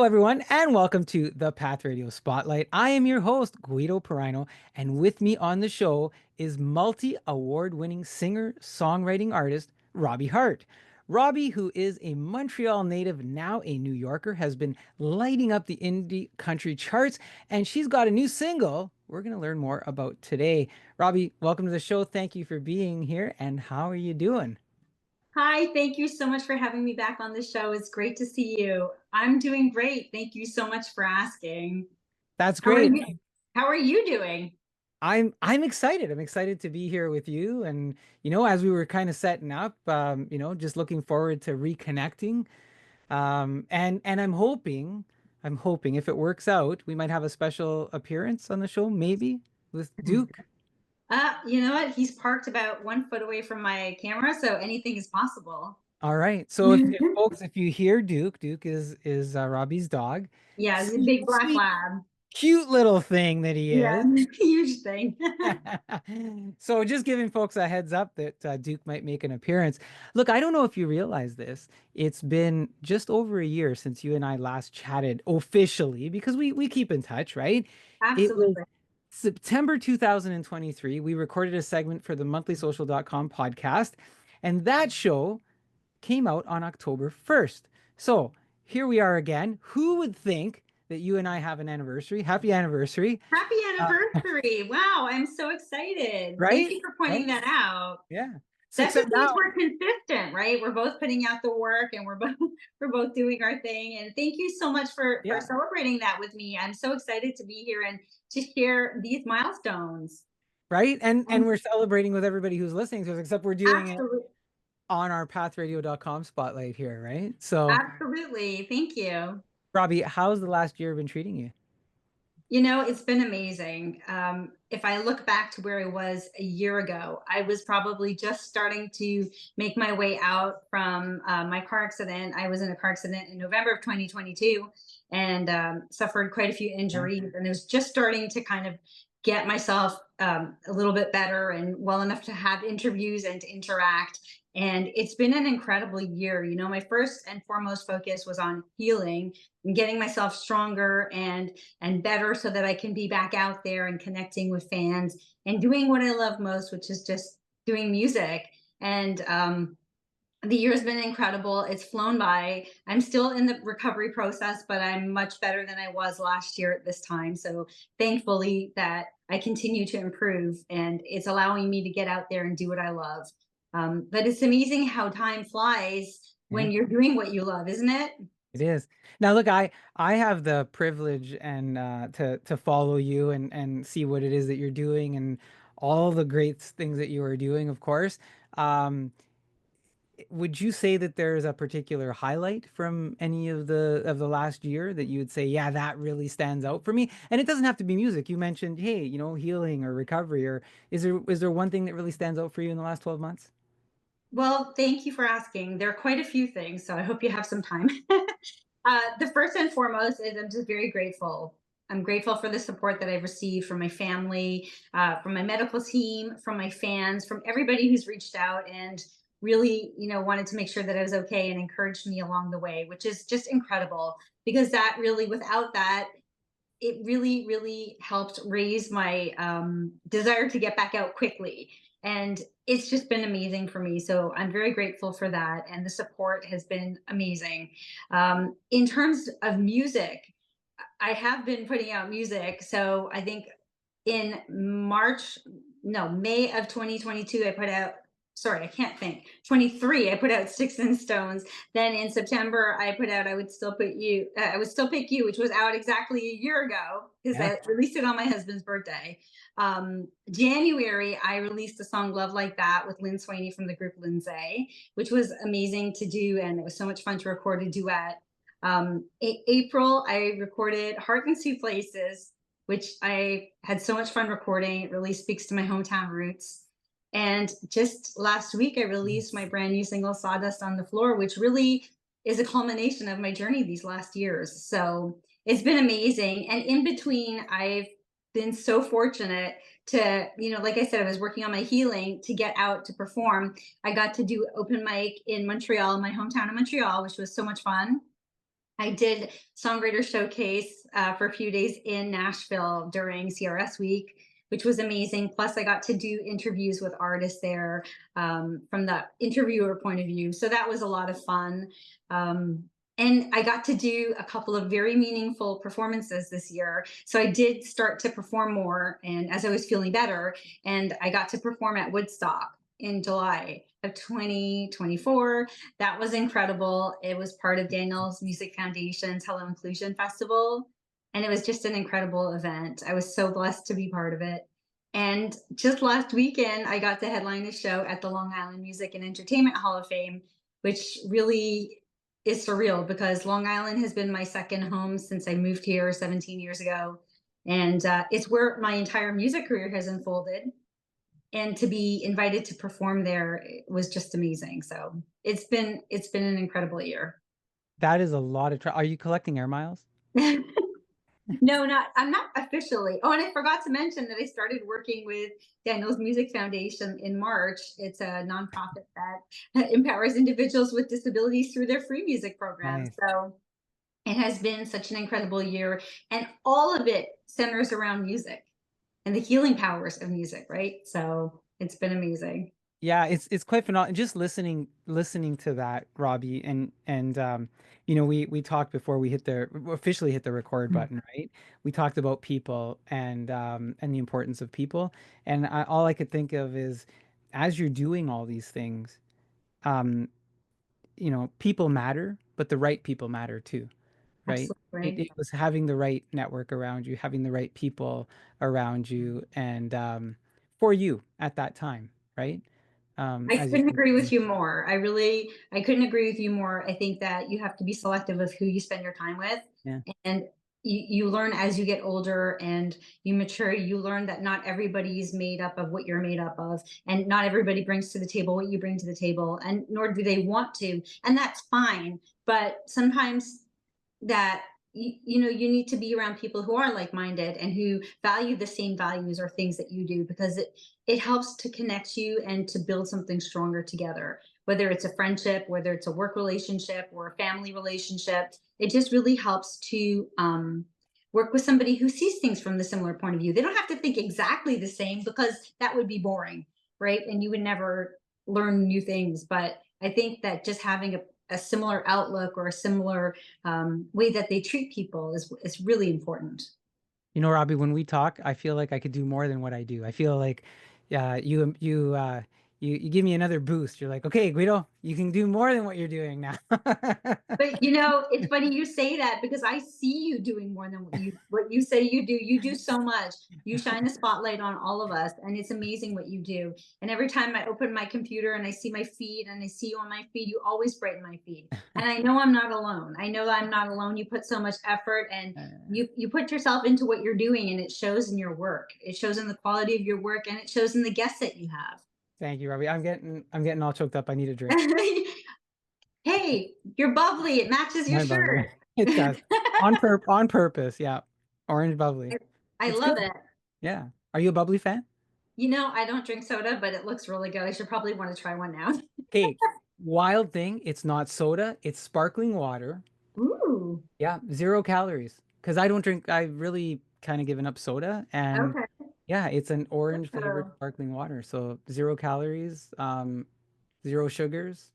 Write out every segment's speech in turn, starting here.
everyone, and welcome to the Path Radio Spotlight. I am your host, Guido Perino, and with me on the show is multi award winning singer songwriting artist Robbie Harte. Robbie, who is a Montreal native, now a New Yorker, has been lighting up the indie country charts, and she's got a new single we're going to learn more about today. Robbie, welcome to the show. Thank you for being here, and how are you doing? Hi, thank you so much for having me back on the show. It's great to see you. I'm doing great. Thank you so much for asking. That's How are great. you? How are you doing? I'm excited. I'm excited to be here with you. And as we were kind of setting up, just looking forward to reconnecting. And I'm hoping if it works out, we might have a special appearance on the show, maybe with Duke. You know what? He's parked about 1 foot away from my camera, so anything is possible. All right. So if folks, if you hear Duke, Duke is Robbie's dog. Yeah, he's a Sweet, big black sweet, lab. cute little thing that he Yeah, is. huge thing. So just giving folks a heads up that Duke might make an appearance. Look, I don't know if you realize this. It's been just over a year since you and I last chatted officially because we keep in touch, right? It was Absolutely. September 2023. We recorded a segment for the monthlysocial.com podcast, and that show came out on October 1st. So here we are again. Who would think that you and I have an anniversary? Happy anniversary. Happy Uh, anniversry. Wow, I'm so excited. Thank right? you for pointing Right? that out. Yeah. So That except just means now, we're consistent, right? We're both putting out the work and we're both we're both doing our thing. And thank you so much for yeah, celebrating that with me. I'm so excited to be here and to share these milestones. right? And Um, we're celebrating with everybody who's listening to us, except we're doing it Absolutely, on our pathradio.com spotlight here, right? So, absolutely. Thank you. Robbie, how's the last year been treating you? You know, it's been amazing. If I look back to where I was a year ago, I was probably just starting to make my way out from my car accident. I was in a car accident in November of 2022 and suffered quite a few Yeah. injuries. And it was just starting to kind of get myself a little bit better and well enough to have interviews and to interact. And it's been an incredible year. You know, my first and foremost focus was on healing and getting myself stronger and better so that I can be back out there and connecting with fans and doing what I love most, which is just doing music. And the year's been incredible. It's flown by. I'm still in the recovery process, but I'm much better than I was last year at this time. So thankfully that I continue to improve and it's allowing me to get out there and do what I love. But it's amazing how time flies Yeah. when you're doing what you love, isn't it? It is. Now, look, I have the privilege and to follow you and see what it is that you're doing and all the great things that you are doing, of course. Um, would you say that there's a particular highlight from any of the last year that you would say, yeah, that really stands out for me? And it doesn't have to be music. You mentioned, hey, healing or recovery, or is there one thing that really stands out for you in the last 12 months? Well, thank you for asking. There are quite a few things, so I hope you have some time. The first and foremost is I'm just very grateful. I'm grateful for the support that I've received from my family, from my medical team, from my fans, from everybody who's reached out and really, wanted to make sure that I was okay and encouraged me along the way, which is just incredible because that really, without that, it really, really helped raise my desire to get back out quickly. And it's just been amazing for me. So I'm very grateful for that. And the support has been amazing. In terms of music, I have been putting out music. So I think in March, no, May of 2022, I put out, sorry, I can't think, 23, I put out Sticks and Stones. Then in September, I put out I Would Still Pick You, which was out exactly a year ago because Yeah. I released it on my husband's birthday. January, I released the song Love Like That with Lynn Swaney from the group Lindsay, which was amazing to do. And it was so much fun to record a duet. April, I recorded Heart in Two Places, which I had so much fun recording. It really speaks to my hometown roots. And just last week, I released my Nice. brand new single, Sawdust on the Floor, which really is a culmination of my journey these last years. So it's been amazing. And in between, I've been so fortunate to, like I said, I was working on my healing to get out to perform. I got to do open mic in Montreal, my hometown of Montreal, which was so much fun. I did songwriter showcase for a few days in Nashville during CRS week, which was amazing. Plus, I got to do interviews with artists there from the interviewer point of view. So that was a lot of fun. And I got to do a couple of very meaningful performances this year. So I did start to perform more, and as I was feeling better, and I got to perform at Woodstock in July of 2024. That was incredible. It was part of Daniel's Music Foundation's Hello Inclusion Festival. And it was just an incredible event. I was so blessed to be part of it. And just last weekend, I got to headline a show at the Long Island Music and Entertainment Hall of Fame, which really is surreal because Long Island has been my second home since I moved here 17 years ago. And it's where my entire music career has unfolded, and to be invited to perform there was just amazing. So it's been an incredible year. That is a lot of Are you collecting air miles? No, not I'm not officially. Oh, and I forgot to mention that I started working with Daniel's Music Foundation in March. It's a nonprofit that empowers individuals with disabilities through their free music programs. Nice. So it has been such an incredible year, and all of it centers around music and the healing powers of music, right? So it's been amazing. Yeah, it's quite phenomenal. Just listening to that, Robbie, and you know, we talked before we officially hit the record button, right? We talked about people and the importance of people, and all I could think of is as you're doing all these things, um, you know, people matter, but the right people matter too, right? It Absolutely. was having the right network around you, having the right people around you, and for you at that time, right? I As couldn't you, agree with you more. I couldn't agree with you more. I think that you have to be selective of who you spend your time with. yeah, And you learn as you get older and you mature, you learn that not everybody is made up of what you're made up of. And not everybody brings to the table what you bring to the table, and nor do they want to. And that's fine. But sometimes that you need to be around people who are like-minded and who value the same values or things that you do, because it helps to connect you and to build something stronger together, whether it's a friendship, whether it's a work relationship or a family relationship. It just really helps to work with somebody who sees things from the similar point of view. They don't have to think exactly the same because that would be boring, right? And you would never learn new things. But I think that just having a similar outlook or a similar way that they treat people is really important. you know, Robbie, when we talk, I feel like I could do more than what I do. I feel like, yeah, you give me another boost. You're like, okay, Guido, you can do more than what you're doing now. But it's funny you say that because I see you doing more than what you say you do. You do so much. You shine a spotlight on all of us, and it's amazing what you do. And every time I open my computer and I see my feed and I see you on my feed, you always brighten my feed. And I know I'm not alone. I know that I'm not alone. You put so much effort, and you put yourself into what you're doing, and it shows in your work. It shows in the quality of your work, and it shows in the guests that you have. Thank you, Robbie. I'm getting all choked up. I need a drink. Hey, you're bubbly. It matches your My bubbly. shirt. It does. On purpose. Yeah. Orange bubbly. I It's love good. it. Yeah. Are you a bubbly fan? I don't drink soda, but it looks really good. I should probably want to try one now. Okay. Wild thing, it's not soda, it's sparkling water. Ooh, Yeah, 0 calories. Because I don't drink, I've really kind of given up soda. And okay. yeah, it's an orange flavored So, sparkling water. So 0 calories, zero sugars,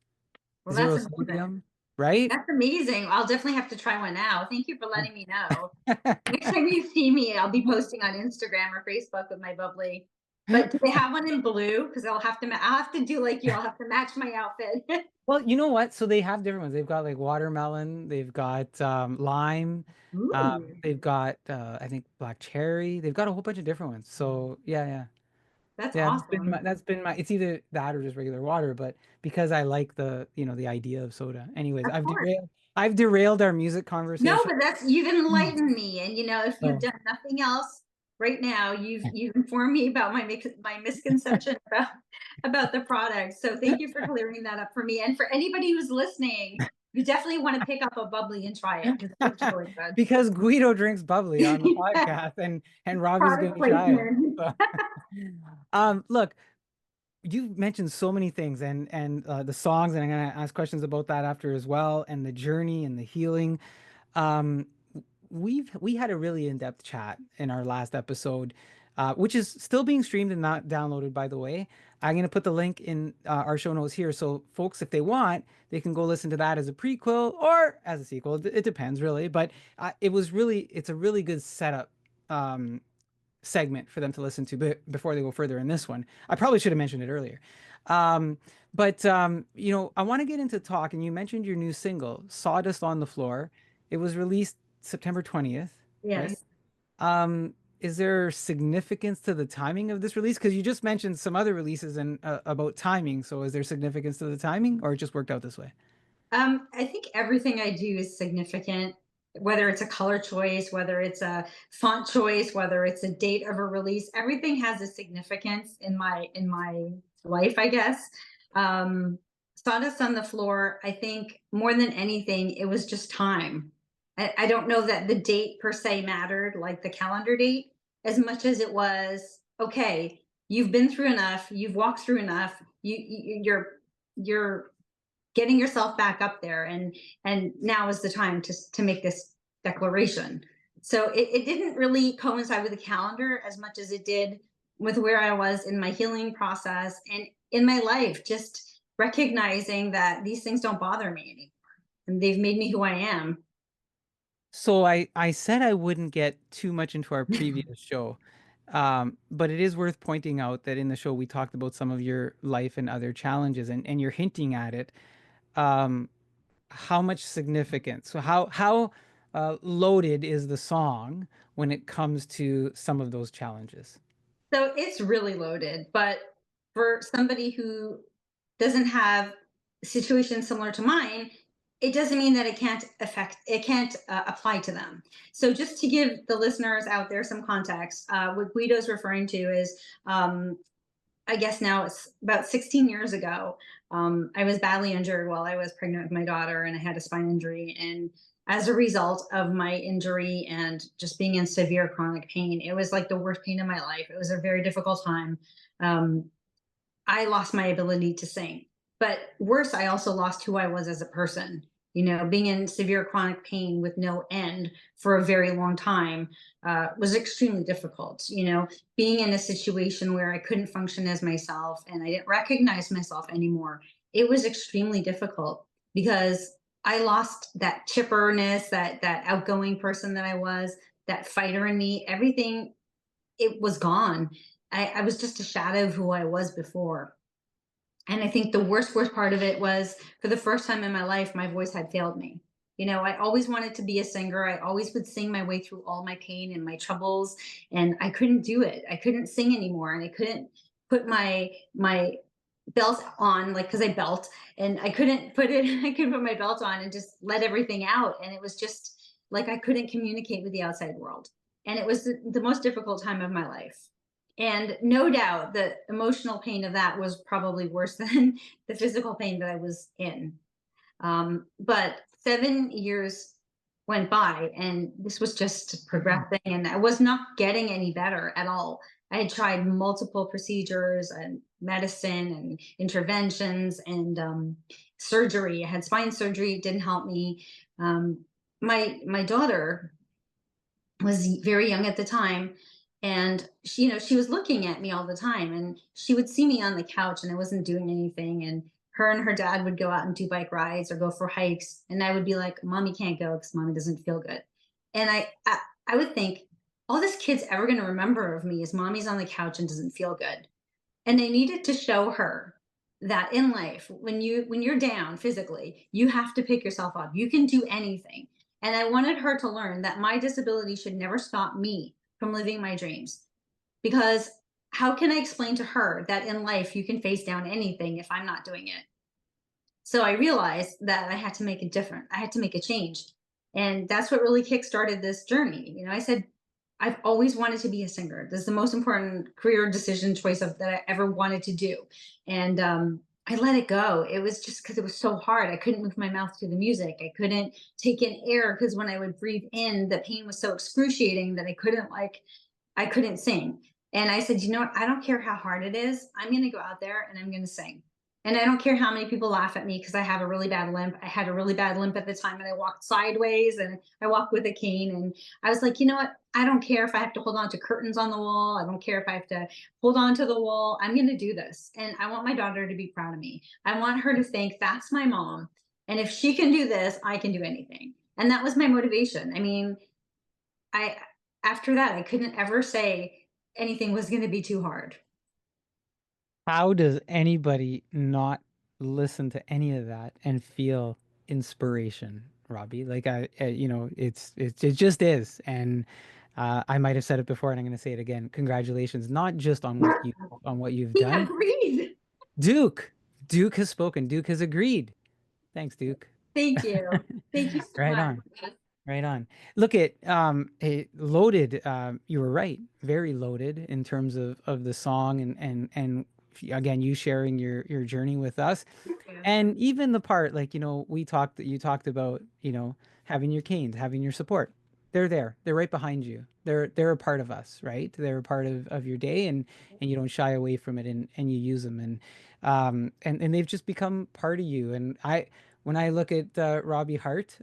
well, that's zero amazing. sodium, right? That's amazing. I'll definitely have to try one now. Thank you for letting me know. Next time you see me, I'll be posting on Instagram or Facebook with my bubbly. But do they have one in blue? Because I'll have to do like you. I'll have to match my outfit. Well, you know what? So they have different ones. They've got like watermelon, they've got lime, Ooh, they've got I think black cherry. They've got a whole bunch of different ones. So yeah, yeah. that's Yeah, awesome. that's been my it's either that or just regular water, but because I like the idea of soda. Anyways, Of course. I've derailed our music No, conversation. but you've Mm. enlightened me, and if you've So done nothing else right now, you've informed me about my misconception about the product. So thank you for clearing that up for me, and for anybody who's listening, you definitely want to pick up a bubbly and try it because it looks really because Guido drinks bubbly on the good. podcast and Robbie's Product gonna try it. placement. So, look, you mentioned so many things and the songs, and I'm gonna ask questions about that after as well, and the journey and the healing. Um, we had a really in-depth chat in our last episode, which is still being streamed and not downloaded, by the way. I'm gonna put the link in our show notes here, so folks, if they want, they can go listen to that as a prequel or as a sequel. It depends really, but it's a really good setup um, segment for them to listen to before they go further in this one. I probably should have mentioned it earlier. Um, I want to get into talk, and you mentioned your new single, Sawdust on the Floor. It was released September 20th, right? Yes. Is there significance to the timing of this release? Because you just mentioned some other releases and about timing. So is there significance to the timing, or it just worked out this way? I think everything I do is significant, whether it's a color choice, whether it's a font choice, whether it's a date of a release. Everything has a significance in my life, I guess. Um, Sawdust on the Floor. I think more than anything, it was just time. I don't know that the date per se mattered, like the calendar date, as much as it was okay. You've been through enough. You've walked through enough. You're getting yourself back up there, and now is the time to make this declaration. So it didn't really coincide with the calendar as much as it did with where I was in my healing process and in my life, just recognizing that these things don't bother me anymore and they've made me who I am. So I said I wouldn't get too much into our previous show, but it is worth pointing out that in the show we talked about some of your life and other challenges, and you're hinting at it. Um, how much significance? So how loaded is the song when it comes to some of those challenges? So it's really loaded, but for somebody who doesn't have a situation similar to mine, it doesn't mean that it can't apply to them. So just to give the listeners out there some context, what Guido's referring to is I guess now it's about 16 years ago. I was badly injured while I was pregnant with my daughter, and I had a spine injury. And as a result of my injury and just being in severe chronic pain, it was like the worst pain in my life. It was a very difficult time. Um, I lost my ability to sing. But worse, I also lost who I was as a person. You know, being in severe chronic pain with no end for a very long time was extremely difficult. You know, being in a situation where I couldn't function as myself and I didn't recognize myself anymore, it was extremely difficult because I lost that chipperness, that outgoing person that I was, that fighter in me. Everything, it was gone. I was just a shadow of who I was before. And I think the worst part of it was for the first time in my life, my voice had failed me. You know, I always wanted to be a singer. I always would sing my way through all my pain and my troubles, and I couldn't do it. I couldn't sing anymore, and I couldn't put my belt on, like, because I belt, and I couldn't put it. I couldn't put my belt on and just let everything out, and it was just like I couldn't communicate with the outside world, and it was the most difficult time of my life. And no doubt the emotional pain of that was probably worse than the physical pain that I was in. But 7 years went by and this was just Mm. progressing and I was not getting any better at all. I had tried multiple procedures and medicine and interventions and surgery. I had spine surgery, it didn't help me. My daughter was very young at the time, and she was looking at me all the time, and she would see me on the couch and I wasn't doing anything, and her and her dad would go out and do bike rides or go for hikes, and I would be like, mommy can't go because mommy doesn't feel good. And I would think, all this kid's ever going to remember of me is mommy's on the couch and doesn't feel good. And I needed to show her that in life, when you're down physically, you have to pick yourself up. You can do anything. And I wanted her to learn that my disability should never stop me from living my dreams. Because how can I explain to her that in life you can face down anything if I'm not doing it? So I realized that I had to make it different. I had to make a change. And that's what really kickstarted this journey. You know, I said, I've always wanted to be a singer. This is the most important career decision choice that I ever wanted to do. And I let it go. It was just because it was so hard. I couldn't move my mouth to the music. I couldn't take in air because when I would breathe in, the pain was so excruciating that I couldn't sing. And I said, you know what? I don't care how hard it is. I'm going to go out there and I'm going to sing. And I don't care how many people laugh at me because I have a really bad limp. I had a really bad limp at the time and I walked sideways and I walked with a cane. And I was like, you know what? I don't care if I have to hold on to curtains on the wall. I don't care if I have to hold on to the wall. I'm going to do this. And I want my daughter to be proud of me. I want her to think that's my mom. And if she can do this, I can do anything. And that was my motivation. I mean, I, after that, I couldn't ever say anything was going to be too hard. How does anybody not listen to any of that and feel inspiration, Robbie? Like you know, it just is. And I might have said it before, and I'm going to say it again. Congratulations, not just on what you've He done. agreed. Duke, Duke has spoken. Duke has agreed. Thanks, Duke. Thank you. Thank you so Right much. on. Right on. Look at loaded. You were right. Very loaded in terms of the song and again you sharing your journey with us. Yeah. And even the part, like, you talked about, having your canes, having your support. They're there. They're right behind you. They're a part of us, right? They're a part of your day, and you don't shy away from it, and you use them, and they've just become part of you. And when I look at Robbie Hart,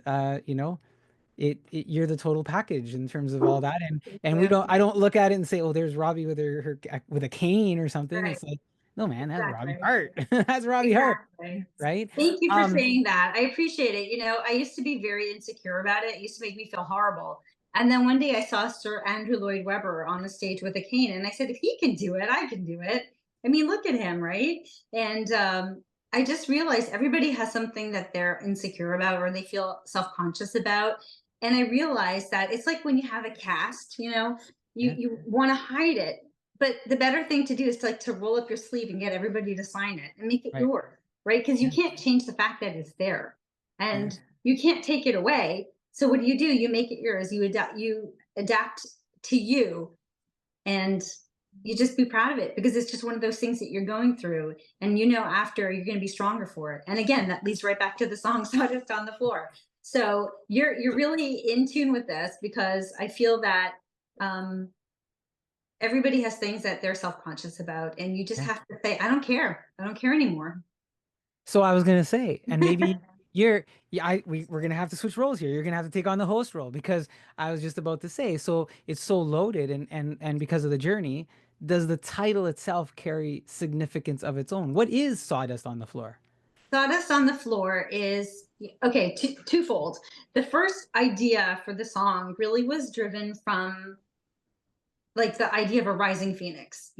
you're the total package in terms of all that. And we Yeah. don't I don't look at it and say, oh, there's Robbie with her with a cane or something. Right. It's like, no, man, that's Robbie Exactly. Hart. That's Robbie Hart, Exactly. right? Thank you for Um, saying that. I appreciate it. I used to be very insecure about it. It used to make me feel horrible. And then one day I saw Sir Andrew Lloyd Webber on the stage with a cane, and I said, if he can do it, I can do it. I mean, look at him, right? And I just realized everybody has something that they're insecure about or they feel self conscious about. And I realized that it's like when you have a cast, you yeah, you want to hide it, but the better thing to do is to roll up your sleeve and get everybody to sign it and make it right. yours, right? Because you Yeah, can't change the fact that it's there, yeah, and you can't take it away. So what do? You make it yours. You adapt to you, and you just be proud of it because it's just one of those things that you're going through, and after you're going to be stronger for it. And again, that leads right back to the song "Sawdust on the Floor." So you're really in tune with this because I feel that um, everybody has things that they're self-conscious about, and you just yeah. have to say, I don't care anymore. So I was gonna say, and maybe yeah, we're gonna have to switch roles here. You're gonna have to take on the host role because I was just about to say, so it's so loaded, and because of the journey, does the title itself carry significance of its own? What is Sawdust on the Floor? Sawdust on the Floor is okay, twofold. The first idea for the song really was driven from like the idea of a rising phoenix,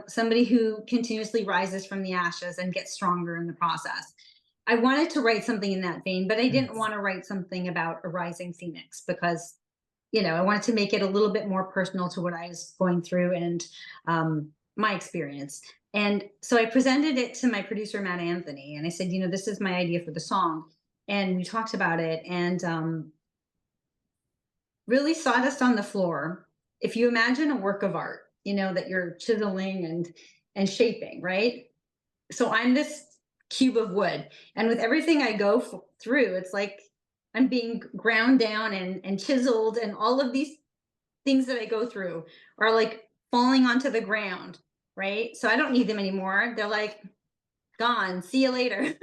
somebody who continuously rises from the ashes and gets stronger in the process. I wanted to write something in that vein, but I Mm. didn't want to write something about a rising phoenix because I wanted to make it a little bit more personal to what I was going through and my experience. And so I presented it to my producer, Matt Anthony, and I said, this is my idea for the song. And we talked about it. And really, Sawdust on the Floor, if you imagine a work of art, that you're chiseling and shaping, right? So I'm this cube of wood, and with everything I go through, it's like I'm being ground down and chiseled, and all of these things that I go through are like falling onto the ground, right? So I don't need them anymore. They're like gone. See you later.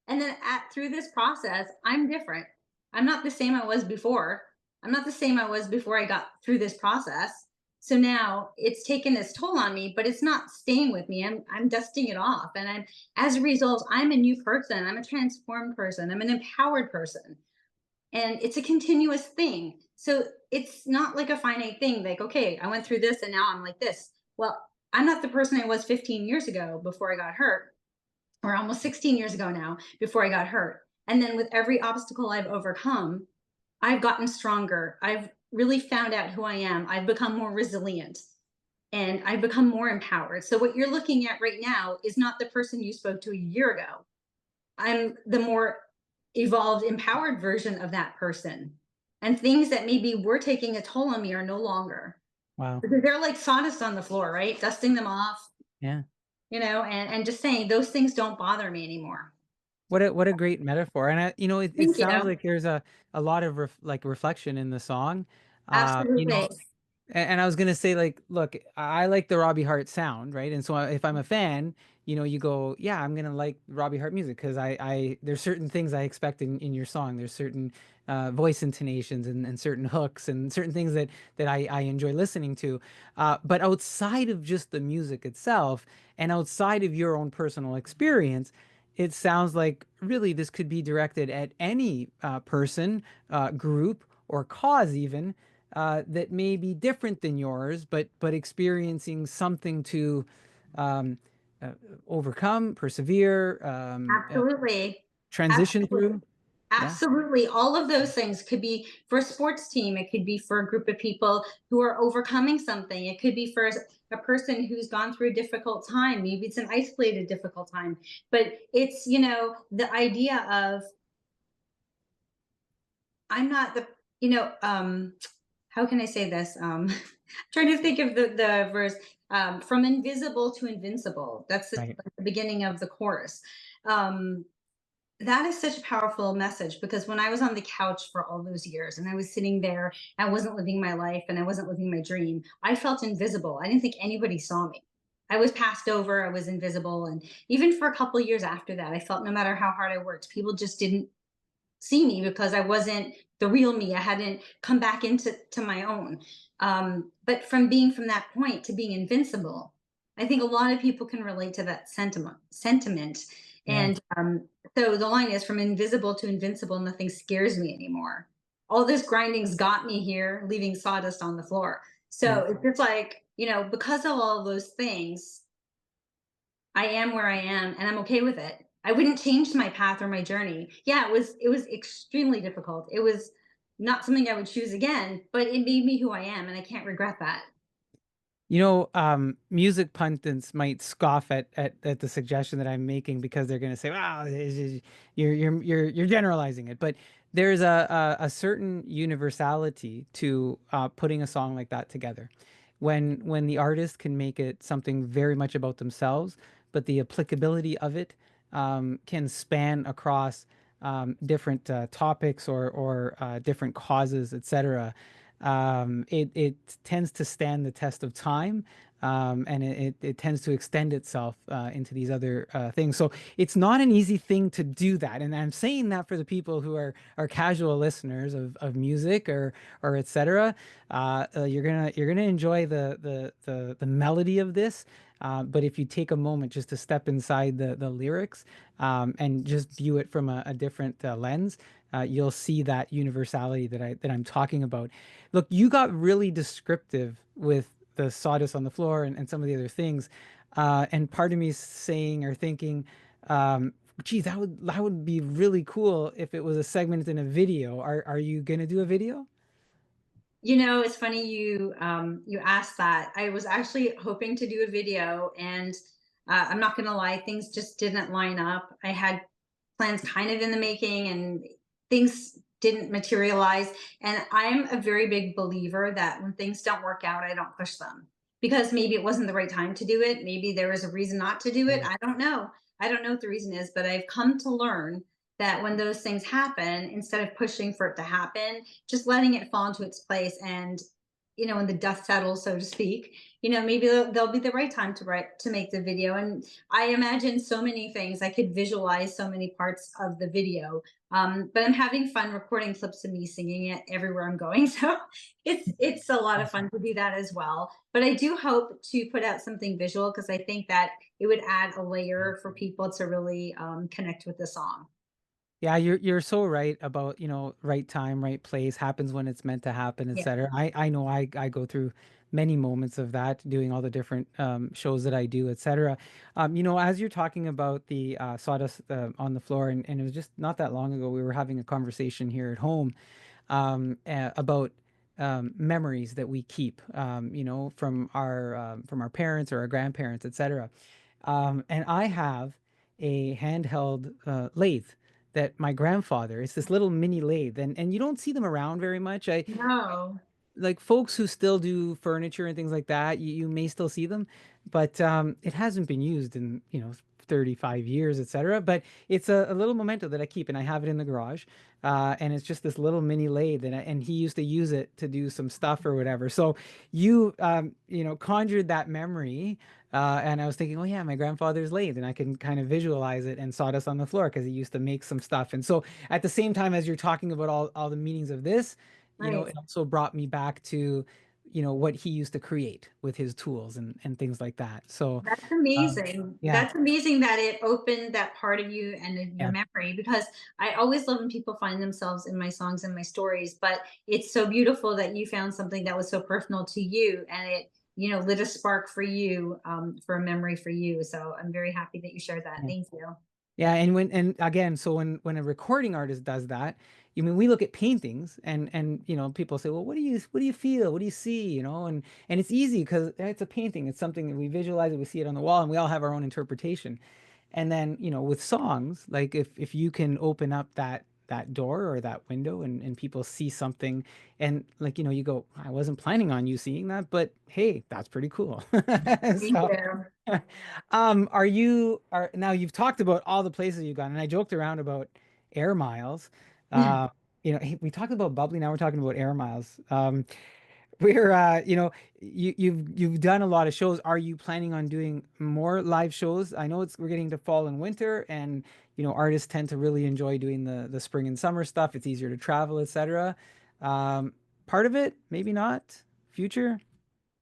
And then through this process, I'm different. I'm not the same I was before. I'm not the same I was before I got through this process. So now it's taken its toll on me, but it's not staying with me. I'm dusting it off, and as a result, I'm a new person. I'm a transformed person. I'm an empowered person, and it's a continuous thing. So it's not like a finite thing. Like, okay, I went through this, and now I'm like this. Well, I'm not the person I was 15 years ago before I got hurt, or almost 16 years ago now before I got hurt. And then with every obstacle I've overcome, I've gotten stronger. I've really found out who I am. I've become more resilient, and I've become more empowered. So what you're looking at right now is not the person you spoke to a year ago. I'm the more evolved, empowered version of that person. And things that maybe were taking a toll on me are no longer. Wow. Because they're like sawdust on the floor, right? Dusting them off, Yeah. and just saying those things don't bother me anymore. What a great metaphor. And it Thank sounds you. like there's a lot of reflection in the song. You know, Absolutely. And I was gonna say, like, look, I like the Robbie Hart sound, right? And so if I'm a fan, you go, yeah, I'm gonna like Robbie Hart music because there's certain things I expect in your song. There's certain voice intonations and certain hooks and certain things that I enjoy listening to. But outside of just the music itself and outside of your own personal experience, it sounds like really this could be directed at any person, group, or cause even that may be different than yours, but experiencing something to um, uh, overcome, persevere, Absolutely. transition Absolutely. through. Yeah, Absolutely. All of those things could be for a sports team. It could be for a group of people who are overcoming something. It could be for a person who's gone through a difficult time. Maybe it's an isolated, difficult time. But it's, the idea of I'm not the, how can I say this? Trying to think of the verse, from invisible to invincible. That's right. the beginning of the chorus. Um, that is such a powerful message because when I was on the couch for all those years and I was sitting there, I wasn't living my life and I wasn't living my dream. I felt invisible. I didn't think anybody saw me. I was passed over. I was invisible. And even for a couple of years after that, I felt no matter how hard I worked, people just didn't see me because I wasn't the real me. I hadn't come back into my own. But from that point to being invincible, I think a lot of people can relate to that sentiment. Yeah. And so the line is from invisible to invincible, nothing scares me anymore. All this grinding's got me here, leaving sawdust on the floor. Yeah. So it's just like, because of all of those things, I am where I am and I'm okay with it. I wouldn't change my path or my journey. Yeah, it was extremely difficult. It was not something I would choose again, but it made me who I am and I can't regret that. Music pundits might scoff at the suggestion that I'm making because they're going to say, "Wow, you're generalizing it." But there's a certain universality to putting a song like that together. When the artist can make it something very much about themselves, but the applicability of it can span across different topics or different causes, etc. It tends to stand the test of time. And it tends to extend itself into these other things. So it's not an easy thing to do that. And I'm saying that for the people who are casual listeners of music or etc. You're gonna enjoy the melody of this. But if you take a moment just to step inside the lyrics and just view it from a different lens, you'll see that universality that I'm talking about. Look, you got really descriptive with the sawdust on the floor and some of the other things, and part of me is saying or thinking, gee, that would be really cool if it was a segment in a video. Are you gonna do a video? It's funny you asked that. I was actually hoping to do a video, and I'm not gonna lie, things just didn't line up. I had plans kind of in the making, and things didn't materialize. And I'm a very big believer that when things don't work out, I don't push them because maybe it wasn't the right time to do it. Maybe there was a reason not to do it. Right. I don't know. I don't know what the reason is, but I've come to learn that when those things happen, instead of pushing for it to happen, just letting it fall into its place and when the dust settles, so to speak, maybe there'll be the right time to make the video. And I imagine so many things. I could visualize so many parts of the video. But I'm having fun recording clips of me singing it everywhere I'm going. So it's a lot of Awesome. fun to do that as well. But I do hope to put out something visual because I think that it would add a layer for people to really connect with the song. Yeah, you're so right about, right time, right place, happens when it's meant to happen, Yeah. etc. I know I go through many moments of that doing all the different shows that I do, etc. As you're talking about the sawdust on the floor, and it was just not that long ago we were having a conversation here at home about memories that we keep, from our parents or our grandparents, etc. And I have a handheld lathe that my grandfather, it's this little mini lathe, and you don't see them around very much. No. Like folks who still do furniture and things like that, you may still see them, but it hasn't been used in, 35 years, etc. But it's a little memento that I keep, and I have it in the garage. And it's just this little mini lathe, and he used to use it to do some stuff or whatever. So conjured that memory, and I was thinking, oh yeah, my grandfather's lathe, and I can kind of visualize it and sawdust on the floor because he used to make some stuff. And so at the same time as you're talking about all the meanings of this, Nice. it also brought me back to, what he used to create with his tools and things like that. So, That's um, amazing. yeah, That's amazing that it opened that part of you and your yeah, memory, because I always love when people find themselves in my songs and my stories, but it's so beautiful that you found something that was so personal to you, and it, lit a spark for you, for a memory for you. So I'm very happy that you shared that. yeah. Thank you. Yeah, and again, so when a recording artist does that, we look at paintings and people say, well, what do you feel? What do you see? And it's easy because it's a painting. It's something that we visualize it, we see it on the wall, and we all have our own interpretation. And then, with songs, like if you can open up that door or that window and people see something and like, you go, I wasn't planning on you seeing that, but hey, that's pretty cool. Thank So you. are now you've talked about all the places you've gone, and I joked around about air miles. Uh, hey, we talked about bubbly, now we're talking about air miles. We're you've done a lot of shows. Are you planning on doing more live shows? I know we're getting to fall and winter, and artists tend to really enjoy doing the spring and summer stuff. It's easier to travel, etc. Part of it, maybe not. Future.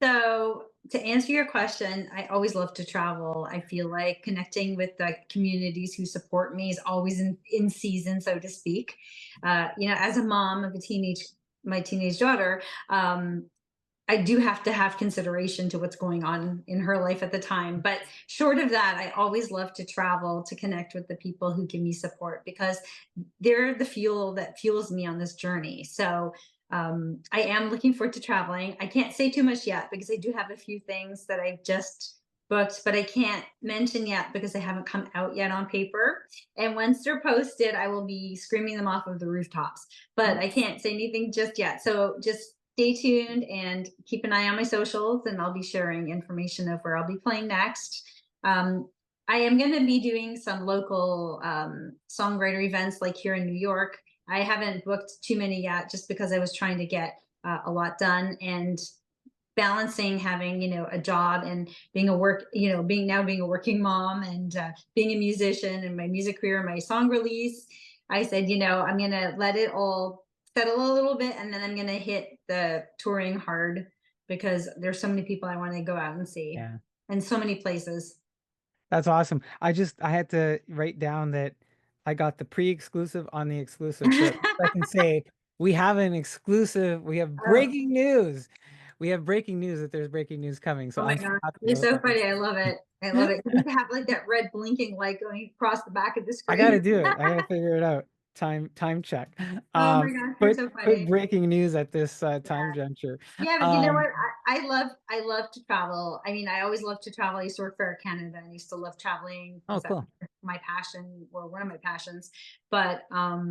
So, to answer your question, I always love to travel. I feel like connecting with the communities who support me is always in season, so to speak. As a mom of my teenage daughter, I do have to have consideration to what's going on in her life at the time. But short of that, I always love to travel to connect with the people who give me support, because they're the fuel that fuels me on this journey. So I am looking forward to traveling. I can't say too much yet because I do have a few things that I've just booked, but I can't mention yet because they haven't come out yet on paper. And once they're posted, I will be screaming them off of the rooftops. But I can't say anything just yet. So just stay tuned and keep an eye on my socials, and I'll be sharing information of where I'll be playing next. Um, I am going to be doing some local songwriter events like here in New York. I haven't booked too many yet just because I was trying to get a lot done, and balancing having a job and being a work being a working mom, and being a musician and my music career and my song release. I said, I'm gonna let it all settle a little bit, and then I'm gonna hit the touring hard, because there's so many people I want to go out and see, Yeah. and so many places. That's awesome. I had to write down that I got the pre-exclusive on the exclusive. So I can say we have an exclusive. We have Oh, breaking news. We have breaking news that there's breaking news coming. So oh my I'm so god, happy you're about so that. funny. I love it. I love it. You need to have like that red blinking light going across the back of the I gotta screen. do it. I gotta figure it out. Time check. Oh my gosh, you're Put so put funny. breaking news at this time juncture. Yeah, but you know Um, what? I love to travel. I mean, I always love to travel. I used to work for Air Canada and I used to love traveling oh, because that's cool. my passion, or one of my passions. But I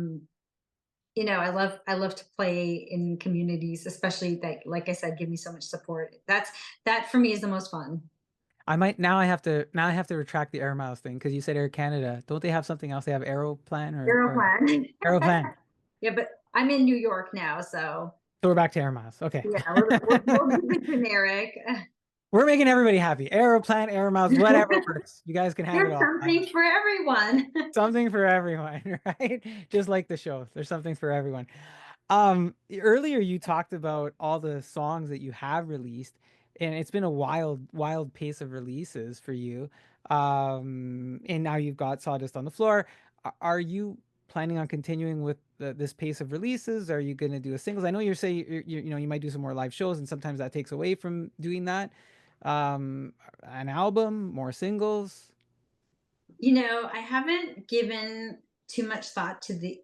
love to play in communities, especially that, like I said, give me so much support. That for me is the most fun. I might now I have to retract the Air Miles thing because you said Air Canada. Don't they have something else? They have Aeroplan or Aeroplan. Aeroplan. Yeah, but I'm in New York now, so So we're back to Air Miles. Okay. yeah, we'll keep it generic. We're making everybody happy. Aeroplan, Air Miles, whatever works. You guys can have it There's all. something for everyone. Something for everyone, right? Just like the show. There's something for everyone. Earlier you talked about all the songs that you have released, and it's been a wild pace of releases for you. And now you've got Sawdust on the floor. Are you planning on continuing with this pace of releases? Are you going to do a singles? I know you're saying you might do some more live shows, and sometimes that takes away from doing that. An album, more singles. I haven't given too much thought to the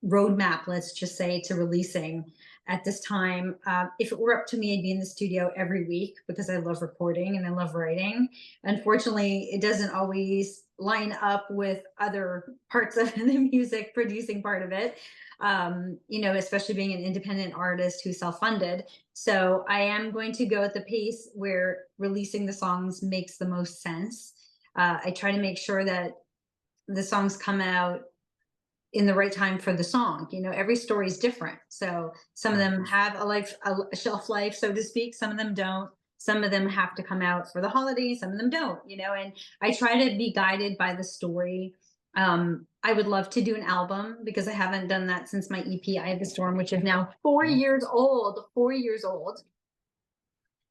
roadmap, let's just say, to releasing at this time. If it were up to me, I'd be in the studio every week because I love recording and I love writing. Unfortunately, it doesn't always line up with other parts of the music producing part of it. Especially being an independent artist who's self-funded. So I am going to go at the pace where releasing the songs makes the most sense. I try to make sure that the songs come out in the right time for the song. You know, every story is different. So some of Right. them have a shelf life, so to speak. Some of them don't. Some of them have to come out for the holidays. Some of them don't. You know, and I try to be guided by the story. I would love to do an album because I haven't done that since my EP, "I Have the Storm," which is now 4 years old. 4 years old.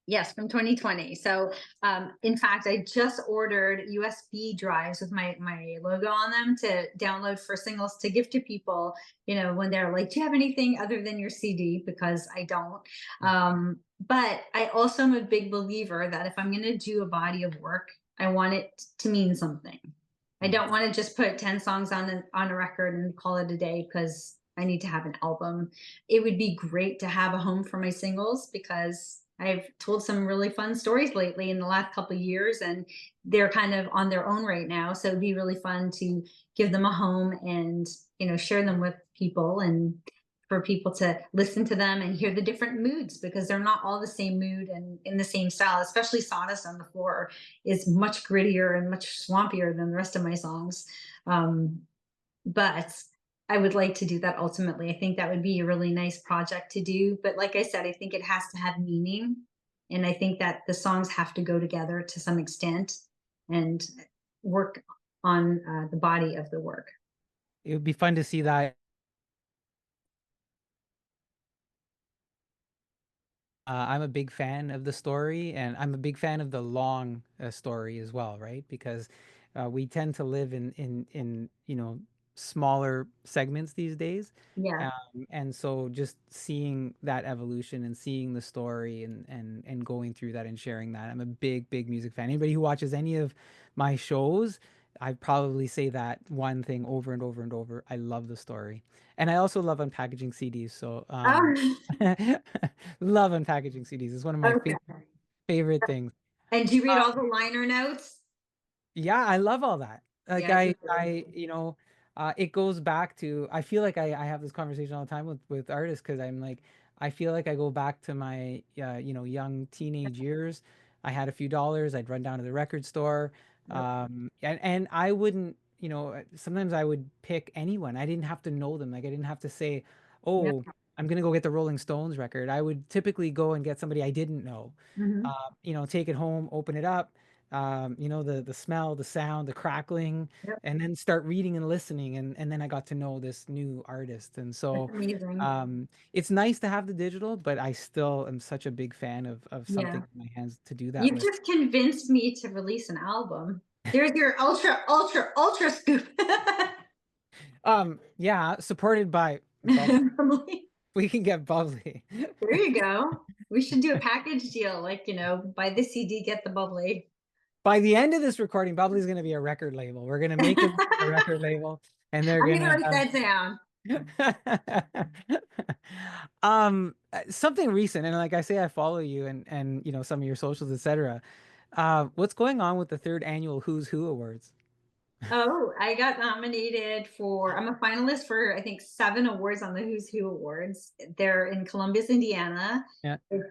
Yes, from 2020. So, in fact, I just ordered USB drives with my logo on them to download for singles to give to people. You know, when they're like, "Do you have anything other than your CD?" Because I don't. But I also am a big believer that if I'm going to do a body of work, I want it to mean something. I Mm. don't want to just put 10 songs on a record and call it a day because I need to have an album. It would be great to have a home for my singles because I've told some really fun stories lately in the last couple of years, and they're kind of on their own right now. So it'd be really fun to give them a home and, you know, share them with people, and for people to listen to them and hear the different moods because they're not all the same mood and in the same style. Especially "Sawdust on the Floor" is much grittier and much swampier than the rest of my songs. Um, but I would like to do that ultimately. I think that would be a really nice project to do. But like I said, I think it has to have meaning. And I think that the songs have to go together to some extent and work on the body of the work. It would be fun to see that. I'm a big fan of the story, and I'm a big fan of the long story as well, right? Because we tend to live in smaller segments these days, Yeah. and so just seeing that evolution and seeing the story and going through that and sharing that, I'm a big music fan. Anybody who watches any of my shows, I probably say that one thing over and over and over. I love the story, and I also love unpackaging CDs. So Oh, love unpackaging CDs. It's one of my okay. favorite things. And do you read all the liner notes? Yeah, I love all that. Like Yeah, I do too. it goes back to, I feel like I have this conversation all the time with artists because I'm like, I feel like I go back to my, young teenage years. I had a few dollars. I'd run down to the record store. Yep. And I wouldn't, sometimes I would pick anyone. I didn't have to know them. Like I didn't have to say, Yep. oh, I'm gonna go get the Rolling Stones record. I would typically go and get somebody I didn't know. Hmm. Take it home, open it up, the smell, the sound, the crackling, Yep. and then start reading and listening, and then I got to know this new artist. And That's so amazing. it's nice to have the digital, but I still am such a big fan of something Yeah. in my hands to do that You've with. just convinced me to release an album. There's your ultra scoop. Yeah, supported by Bubble. Emily. We can get bubbly. There you go. We should do a package deal, like, you know, buy the CD, get the bubbly. By the end of this recording, Bubbly's gonna be a record label. We're gonna make them a record label, and they're I'm gonna gonna write have that down. something recent, and like I say, I follow you and some of your socials, etc. What's going on with the third annual Who's Who Awards? Oh, I got nominated for, I'm a finalist for, I think, 7 awards on the Who's Who Awards. They're in Columbus, Indiana. Yeah, It's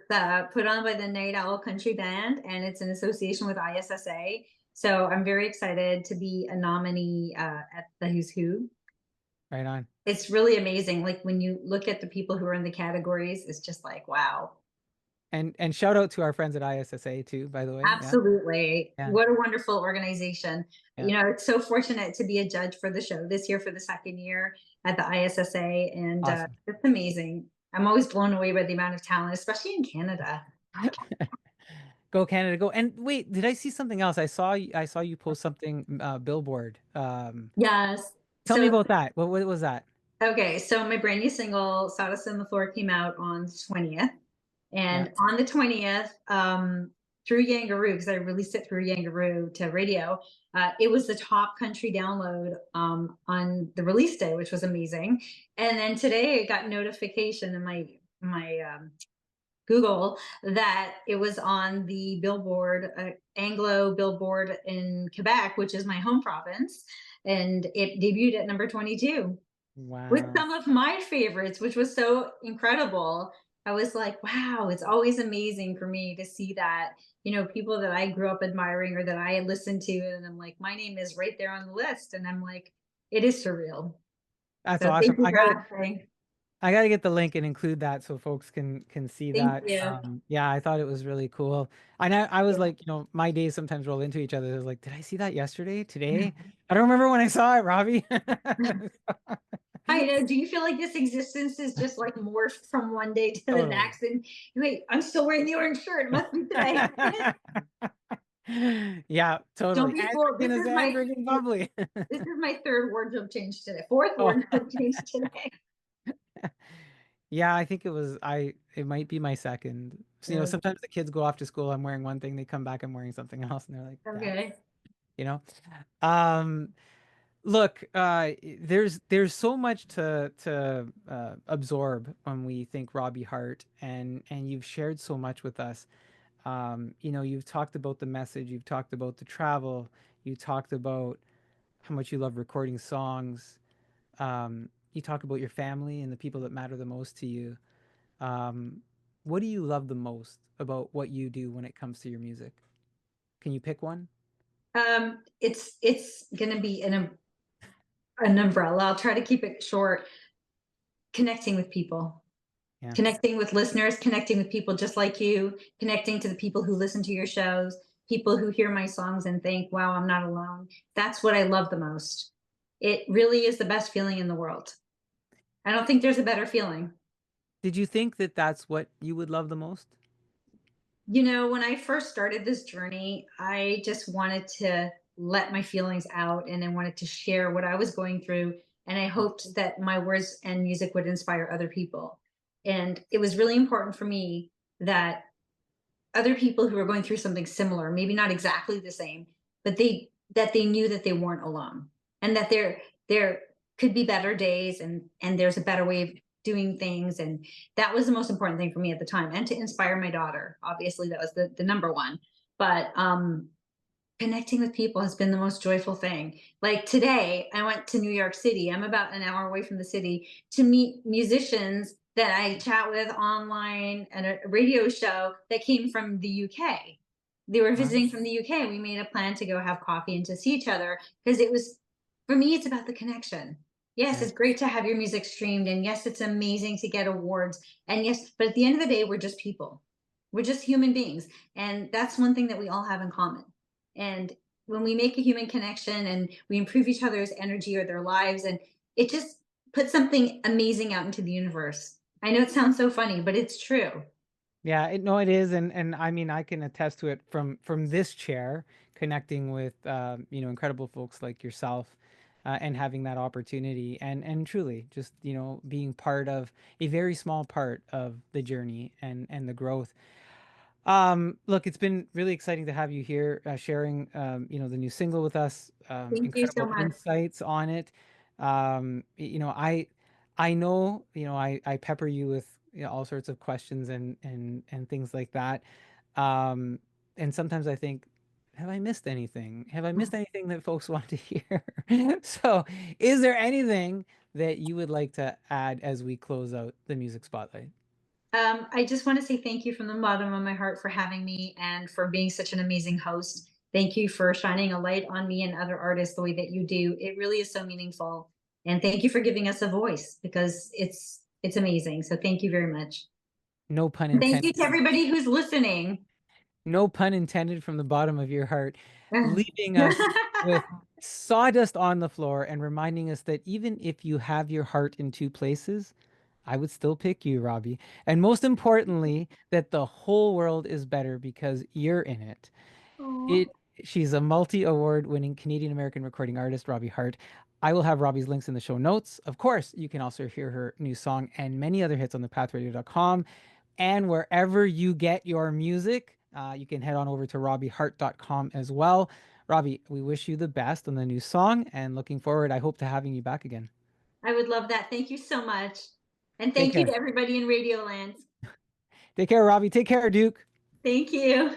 put on by the Night Owl Country Band, and it's in association with ISSA. So I'm very excited to be a nominee at the Who's Who. right on. It's really amazing. Like when you look at the people who are in the categories, it's just like, wow. And shout out to our friends at ISSA too, by the way. Yeah, Absolutely. yeah, What a wonderful organization. yeah. You know, it's so fortunate to be a judge for the show this year for the second year at the ISSA. And Awesome. it's amazing. I'm always blown away by the amount of talent, especially in Canada. Go Canada, go. And wait, did I see something else? I saw you post something, Billboard. Yes. Tell me So, about that. What was that? okay. So my brand new single, Sawdust on the Floor, came out on the 20th. Yeah. And on the 20th, through Yangaroo, because I released it through Yangaroo to radio, it was the top country download on the release day, which was amazing. And then today I got notification in my Google that it was on the Billboard, Anglo Billboard in Quebec, which is my home province. And it debuted at number 22 with Wow. some of my favorites, which was so incredible. I was like, wow, it's always amazing for me to see that, people that I grew up admiring or that I listened to. And I'm like, my name is right there on the list. And I'm like, it is surreal. That's So awesome. thank you for asking. I gotta get the link and include that so folks can see Thank that. you. Yeah, I thought it was really cool. And I was like, my days sometimes roll into each other. I was like, did I see that yesterday? Today? I don't remember when I saw it, Robbie. I know. Do you feel like this existence is just like morphed from one day to the Totally. next? And wait, I'm still wearing the orange shirt. It must be today. Yeah, Don't totally. be And fooled. drinking a Zan, drinking bubbly. This is my third wardrobe change today. Fourth Oh, wardrobe change today. yeah, I think it might be my second. So, sometimes the kids go off to school, I'm wearing one thing, they come back, I'm wearing something else, and they're like, Dad, Okay. you know? Um, Look, there's so much to absorb when we think Robbie Hart, and you've shared so much with us. You've talked about the message, you've talked about the travel, you talked about how much you love recording songs. You talk about your family and the people that matter the most to you. Um, what do you love the most about what you do when it comes to your music? Can you pick one? It's gonna be an umbrella. I'll try to keep it short. Connecting with people, Yeah. connecting with listeners, connecting with people just like you, connecting to the people who listen to your shows, people who hear my songs and think, wow, I'm not alone. That's what I love the most. It really is the best feeling in the world. I don't think there's a better feeling. Did you think that that's what you would love the most? When I first started this journey, I just wanted to let my feelings out and I wanted to share what I was going through. And I hoped that my words and music would inspire other people. And it was really important for me that other people who are going through something similar, maybe not exactly the same, but they knew that they weren't alone and that there could be better days and there's a better way of doing things. And that was the most important thing for me at the time, and to inspire my daughter. Obviously that was the number one. But connecting with people has been the most joyful thing. Like today, I went to New York City. I'm about an hour away from the city to meet musicians that I chat with online at a radio show that came from the UK. They were Wow. visiting from the UK. We made a plan to go have coffee and to see each other because for me, it's about the connection. Yes, Yeah. it's great to have your music streamed. And yes, it's amazing to get awards. And yes, but at the end of the day, we're just people. We're just human beings. And that's one thing that we all have in common. And when we make a human connection and we improve each other's energy or their lives, and it just puts something amazing out into the universe. I know it sounds so funny, but it's true. Yeah, no, it is, and I mean, I can attest to it from this chair, connecting with incredible folks like yourself, and having that opportunity, and truly just being part of a very small part of the journey and the growth. Look, it's been really exciting to have you here, sharing, the new single with us. Thank you so Incredible much. insights on it. I know, I pepper you with all sorts of questions and things like that. Um, and sometimes I think, have I missed anything? Have I missed anything that folks want to hear? So, is there anything that you would like to add as we close out the music spotlight? I just want to say thank you from the bottom of my heart for having me and for being such an amazing host. Thank you for shining a light on me and other artists the way that you do. It really is so meaningful. And thank you for giving us a voice because it's amazing. So thank you very much. No pun And thank intended. you to everybody who's listening. No pun intended from the bottom of your heart, leaving us with sawdust on the floor and reminding us that even if you have your heart in two places, I would still pick you, Robbie. And most importantly, that the whole world is better because you're in it. Aw. It She's a multi-award winning Canadian American recording artist, Robbie Hart. I will have Robbie's links in the show notes. Of course, you can also hear her new song and many other hits on thepathradio.com. And wherever you get your music, you can head on over to robbiehart.com as well. Robbie, we wish you the best on the new song and looking forward, I hope, to having you back again. I would love that. Thank you so much. And Take thank you to care. everybody in Radioland. Take care, Robbie. Take care, Duke. Thank you.